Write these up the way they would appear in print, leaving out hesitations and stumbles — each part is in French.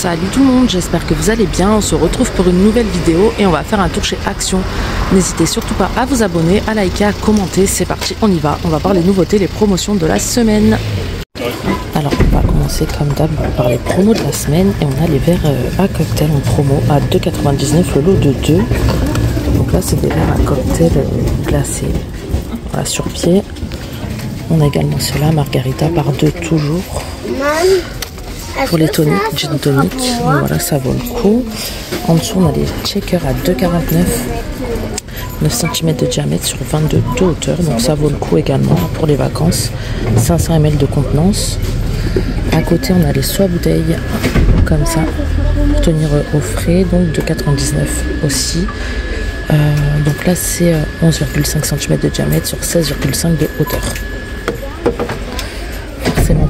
Salut tout le monde, j'espère que vous allez bien. On se retrouve pour une nouvelle vidéo et on va faire un tour chez Action. N'hésitez surtout pas à vous abonner, à liker, à commenter. C'est parti, on y va. On va voir les nouveautés, les promotions de la semaine. Alors on va commencer comme d'hab par les promos de la semaine. Et on a les verres à cocktail en promo à 2,99 le lot de 2. Donc là c'est des verres à cocktail glacés. Voilà, sur pied. On a également cela, margarita par 2 toujours. Pour les toniques, gin tonic, voilà, ça vaut le coup. En dessous, on a les shakers à 2,49, 9 cm de diamètre sur 22 de hauteur, donc ça vaut le coup également pour les vacances. 500 ml de contenance. À côté, on a les soie bouteilles comme ça pour tenir au frais, donc 2,99 aussi. Donc là, c'est 11,5 cm de diamètre sur 16,5 de hauteur.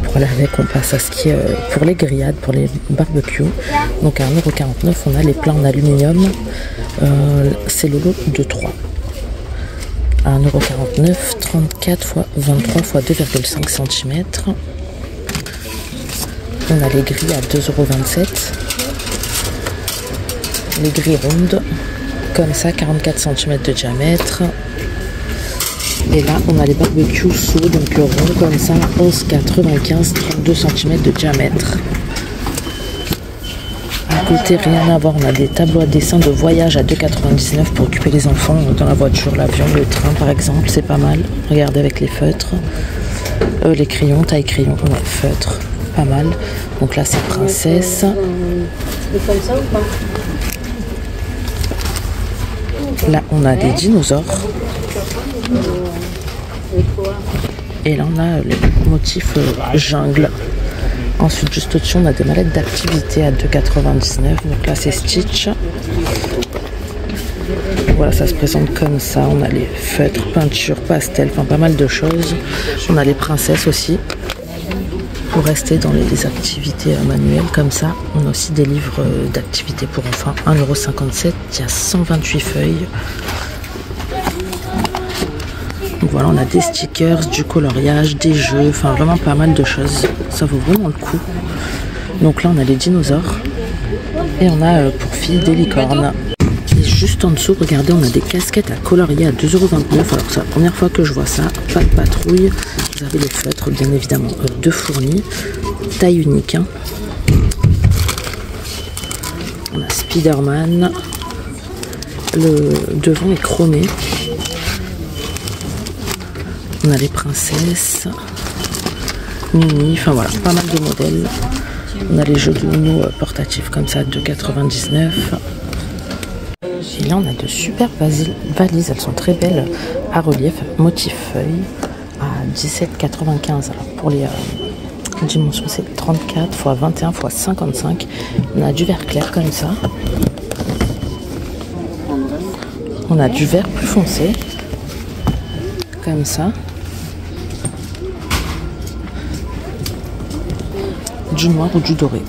Pour aller avec, on passe à ce qui est pour les grillades, pour les barbecues. Donc à 1,49 €, on a les plats en aluminium. C'est le lot de 3. À 1,49 €, 34 x 23 x 2,5 cm. On a les grilles à 2,27 €. Les grilles rondes, comme ça, 44 cm de diamètre. Et là, on a les barbecues sauts, donc ronds comme ça, 11,95, 32 cm de diamètre. À côté, rien à voir, on a des tableaux à dessin de voyage à 2,99 € pour occuper les enfants dans la voiture, l'avion, le train par exemple, c'est pas mal. Regardez avec les feutres, les crayons, taille crayon, ouais, feutre, pas mal. Donc là, c'est princesse. Là, on a des dinosaures. Et là on a les motifs jungle. Ensuite juste au-dessus on a des mallettes d'activité à 2,99 €. Donc là c'est Stitch. Voilà, ça se présente comme ça. On a les feutres, peintures, pastels, enfin pas mal de choses. On a les princesses aussi pour rester dans les activités manuelles comme ça. On a aussi des livres d'activités pour enfants, 1,57 €. Il y a 128 feuilles. Donc voilà, on a des stickers, du coloriage, des jeux, enfin vraiment pas mal de choses. Ça vaut vraiment le coup. Donc là, on a les dinosaures. Et on a pour filles des licornes. Et juste en dessous, regardez, on a des casquettes à colorier à 2,29 €. Alors c'est la première fois que je vois ça. Pas de patrouille. Vous avez les feutres, bien évidemment, de fournis. Taille unique. Hein. On a Spider-Man. Le devant est chromé. On a les princesses, Mini, enfin voilà, pas mal de modèles. On a les jeux de Uno portatifs comme ça, 2,99 €. Et là, on a de super valises, elles sont très belles, à relief, motif feuille, à 17,95 €. Alors pour les dimensions, c'est 34 x 21 x 55. On a du vert clair comme ça. On a du vert plus foncé, comme ça. Du noir ou du doré.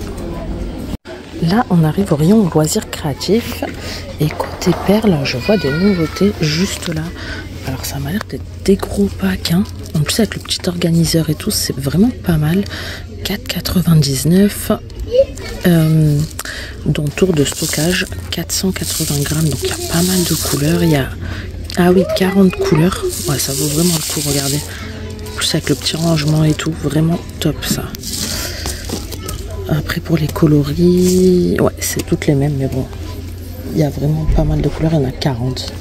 Là, on arrive au rayon loisirs créatifs. Et côté perles, je vois des nouveautés juste là. Alors, ça m'a l'air d'être des gros packs. Hein. En plus, avec le petit organiseur et tout, c'est vraiment pas mal. 4,99 €. Dont tour de stockage, 480 grammes. Donc, il y a pas mal de couleurs. Il y a, ah oui, 40 couleurs. Ouais, ça vaut vraiment le coup, regardez. En plus, avec le petit rangement et tout, vraiment top ça. Après pour les coloris, ouais c'est toutes les mêmes mais bon, il y a vraiment pas mal de couleurs, il y en a 40.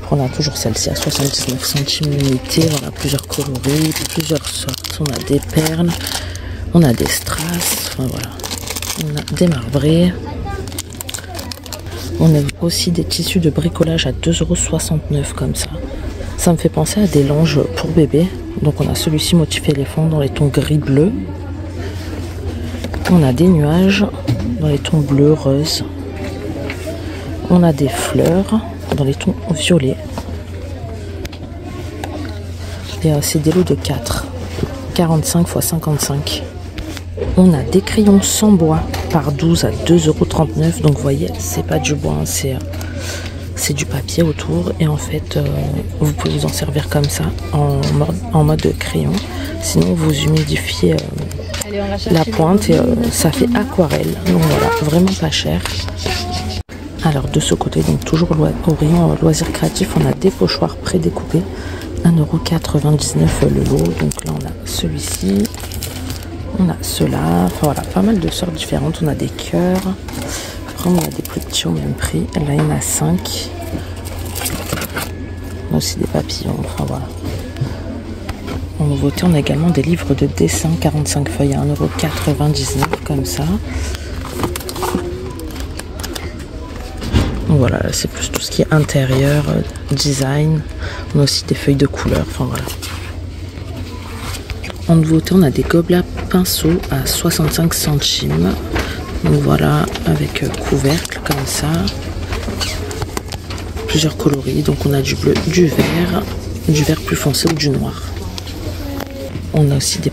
Après, on a toujours celle-ci à 79 centimes l'unité, voilà plusieurs coloris, plusieurs sortes, on a des perles, on a des strass, enfin voilà, on a des marbrés. On a aussi des tissus de bricolage à 2,69 € comme ça. Ça me fait penser à des langes pour bébé, donc on a celui-ci motif éléphant dans les tons gris-bleu. On a des nuages dans les tons bleu, rose. On a des fleurs dans les tons violets. Et c'est des lots de 4. 45 x 55. On a des crayons sans bois par 12 à 2,39 €. Donc vous voyez, c'est pas du bois, hein, c'est du papier autour. Et en fait, vous pouvez vous en servir comme ça, en mode crayon. Sinon, vous humidifiez la pointe et ça fait aquarelle. Donc voilà, vraiment pas cher. Alors de ce côté, donc toujours au rayon loisirs créatifs, on a des pochoirs prédécoupés. 1,99 € le lot. Donc là on a celui-ci. On a ceux-là. Enfin voilà, pas mal de sortes différentes. On a des cœurs. Après on a des plus petits au même prix. Là il y en a 5. On a aussi des papillons. Enfin voilà. En nouveauté, on a également des livres de dessin 45 feuilles à 1,99 € comme ça. Voilà, c'est plus tout ce qui est intérieur, design. On a aussi des feuilles de couleur. Enfin voilà. En nouveauté, on a des gobelets pinceaux à 65 centimes. Donc voilà, avec couvercle comme ça. Plusieurs coloris. Donc on a du bleu, du vert plus foncé ou du noir. On a aussi des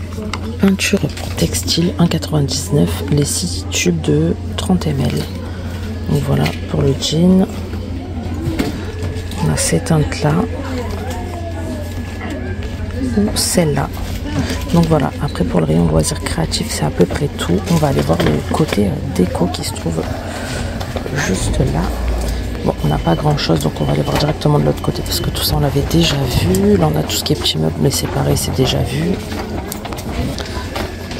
peintures pour textile 1,99 €, les 6 tubes de 30 ml. Donc voilà pour le jean. On a ces teintes là ou celle-là. Donc voilà, après pour le rayon loisirs créatifs, c'est à peu près tout. On va aller voir le côté déco qui se trouve juste là. Bon, on n'a pas grand chose, donc on va aller voir directement de l'autre côté parce que tout ça on l'avait déjà vu. Là on a tout ce qui est petits meubles, mais c'est pareil, c'est déjà vu.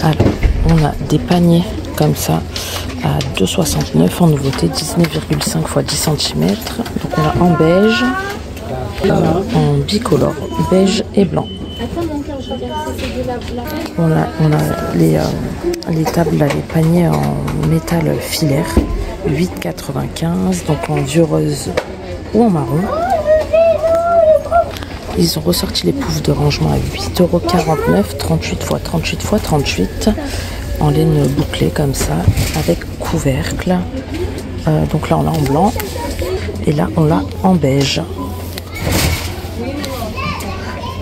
Alors, on a des paniers comme ça à 2,69 € en nouveauté, 19,5 x 10 cm. Donc on a en beige, en bicolore, beige et blanc. On a les tables, là, les paniers en métal filaire, 8,95 €, donc en vieux rose ou en marron. Ils ont ressorti les poufs de rangement à 8,49 €, 38 x 38 x 38, en laine bouclée comme ça, avec couvercle. Donc là on l'a en blanc, et là on l'a en beige.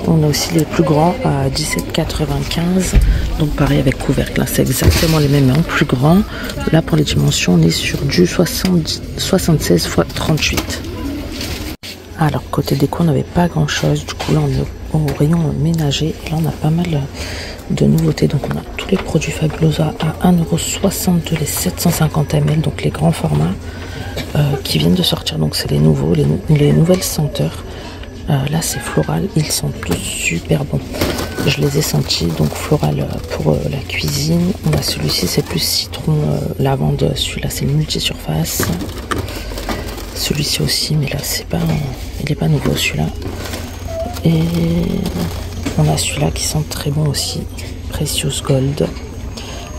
On a aussi les plus grands à 17,95 €, donc pareil avec couvercle. Là c'est exactement les mêmes, mais en plus grand. Là pour les dimensions, on est sur du 76 x 38. Alors côté déco, on n'avait pas grand chose. Du coup là on est au rayon ménager. Là on a pas mal de nouveautés. Donc on a tous les produits Fabulosa à 1,62 € les 750 ml, donc les grands formats qui viennent de sortir. Donc c'est les nouveaux, les nouvelles senteurs. Là c'est floral, ils sont tous super bons. Je les ai sentis, donc floral pour la cuisine. On a celui-ci, c'est plus citron lavande. Celui-là c'est le multi-surface. Celui-ci aussi, mais là c'est pas, il n'est pas nouveau celui-là. Et on a celui-là qui sent très bon aussi, Precious Gold.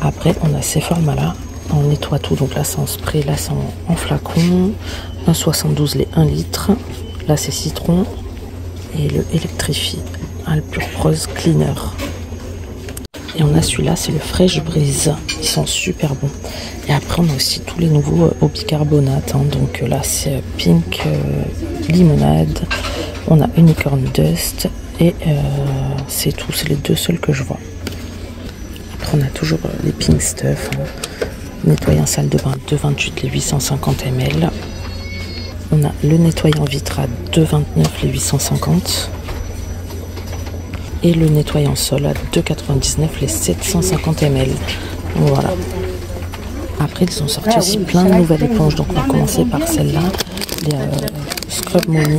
Après on a ces formats là, on nettoie tout, donc là c'est en spray, là c'est en flacon, 1,72 € les 1 litre. Là c'est citron et le Electrify, le Pure Rose Cleaner. Et on a celui-là, c'est le Fresh Breeze. Ils sont super bons. Et après, on a aussi tous les nouveaux au bicarbonate. Donc là, c'est Pink Limonade. On a Unicorn Dust. Et c'est tout. C'est les deux seuls que je vois. Après, on a toujours les Pink Stuff. Nettoyant salle de bain 2,28 les 850 ml. On a le nettoyant vitre à 2,29 les 850. Et le nettoyant sol à 2,99 les 750 ml. Voilà. Après, ils ont sorti aussi plein de nouvelles éponges. Donc, on va commencer par celle-là. Les Scrub Money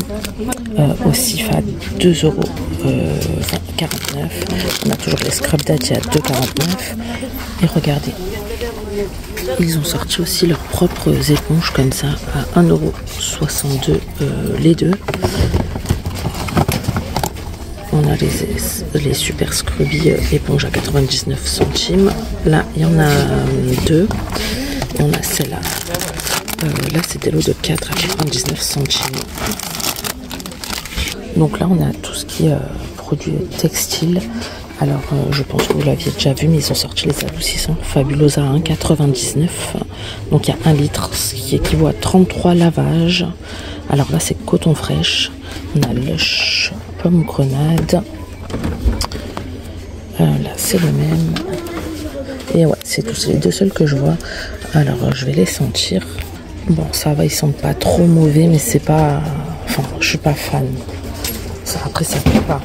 au CIFA 2,49 €. On a toujours les Scrub Daddy à 2,49 €. Et regardez, ils ont sorti aussi leurs propres éponges comme ça à 1,62 € les deux. On a les Super Scrubby éponges à 99 centimes. Là, il y en a deux. Et on a celle-là. Là, c'est des lots de 4 à 99 centimes. Donc là, on a tout ce qui est produits textiles. Alors, je pense que vous l'aviez déjà vu, mais ils ont sorti les adoucissants Fabulosa à 1,99 €. Donc, il y a 1 litre, ce qui équivaut à 33 lavages. Alors là, c'est coton fraîche. On a Lush pomme grenade. Là, c'est le même. Et ouais, c'est tous les deux seuls que je vois. Alors, je vais les sentir. Bon, ça va, ils sentent pas trop mauvais, mais c'est pas... Enfin, je suis pas fan. Ça, après, ça plaît pas.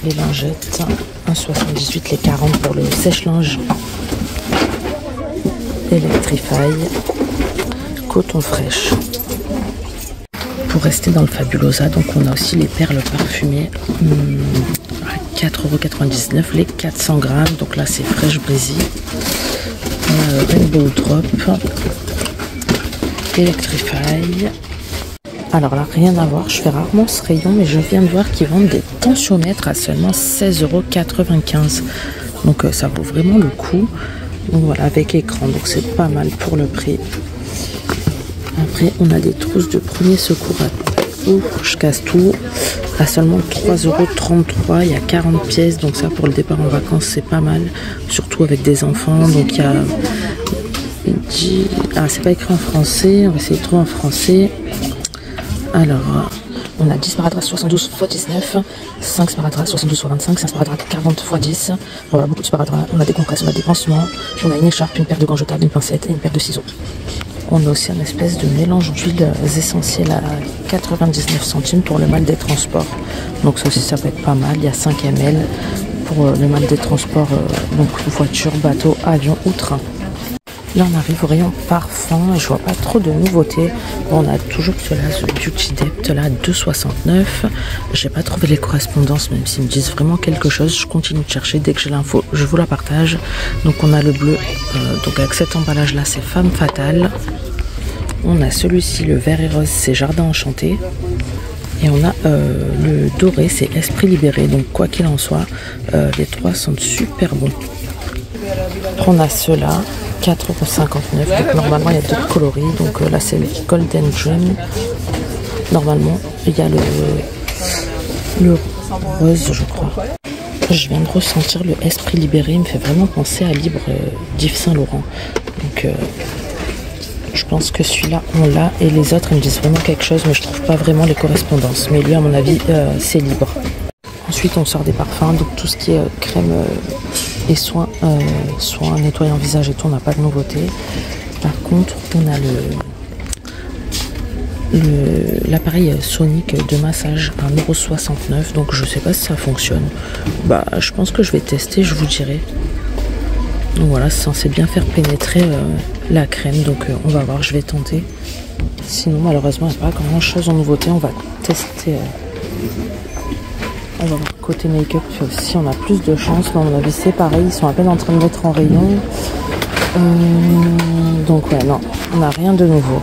les lingettes, 1,78 les 40 pour le sèche-linge. Electrify, coton fraîche. Pour rester dans le Fabulosa, donc on a aussi les perles parfumées à 4,99 € les 400 grammes. Donc là c'est Fresh Breezy, Rainbow Drop, Electrify. Alors là rien à voir, je fais rarement ce rayon, mais je viens de voir qu'ils vendent des tensiomètres à seulement 16,95 €. Donc ça vaut vraiment le coup. Donc voilà, avec écran, donc c'est pas mal pour le prix. Après on a des trousses de premier secours à tout, je casse tout, à seulement 3,33 €, il y a 40 pièces, donc ça pour le départ en vacances c'est pas mal, surtout avec des enfants. Donc il y a c'est pas écrit en français, on va essayer de trouver en français. Alors on a 10 sparadraps 72 x 19, 5 sparadraps 72 x 25, 5 sparadraps 40 x 10. Voilà, beaucoup de sparadraps. On a des compresses, on a des pansements, on a une écharpe, une paire de gants jetables, une pincette et une paire de ciseaux. On a aussi un espèce de mélange d'huiles essentielles à 99 centimes pour le mal des transports. Donc ça aussi ça peut être pas mal. Il y a 5 ml pour le mal des transports, donc voiture, bateau, avion ou train. Là on arrive au rayon parfum et je vois pas trop de nouveautés. Bon, on a toujours cela, ce Beauty Depth là, 2,69 €. J'ai pas trouvé les correspondances, même s'ils me disent vraiment quelque chose. Je continue de chercher, dès que j'ai l'info je vous la partage. Donc on a le bleu, donc avec cet emballage là c'est Femme Fatale. On a celui-ci, le vert et rose, c'est Jardin Enchanté. Et on a le doré, c'est Esprit Libéré. Donc quoi qu'il en soit, les trois sont super bons. On a ceux-là, 4,59 €. Donc normalement il y a deux coloris. Donc là c'est le Golden Dream. Normalement il y a le rose, je crois. Je viens de ressentir le Esprit Libéré. Il me fait vraiment penser à Libre d'Yves Saint Laurent. Donc je pense que celui-là on l'a, et les autres ils me disent vraiment quelque chose, mais je trouve pas vraiment les correspondances. Mais lui à mon avis c'est Libre. Ensuite on sort des parfums, donc tout ce qui est crème et soins, nettoyant visage et tout, on n'a pas de nouveauté. Par contre on a l'appareil Sonic de massage à 1,69 €. Donc je sais pas si ça fonctionne. Bah je pense que je vais tester, je vous dirai. Donc voilà, c'est censé bien faire pénétrer la crème, donc on va voir, je vais tenter. Sinon malheureusement il n'y a pas grand chose en nouveauté, on va tester. On va voir côté make-up si on a plus de chance. Mais à mon avis c'est pareil, ils sont à peine en train de mettre en rayon. Donc ouais, non, on n'a rien de nouveau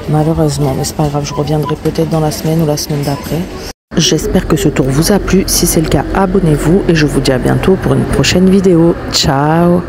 malheureusement, mais c'est pas grave, je reviendrai peut-être dans la semaine ou la semaine d'après. J'espère que ce tour vous a plu, si c'est le cas abonnez-vous et je vous dis à bientôt pour une prochaine vidéo. Ciao.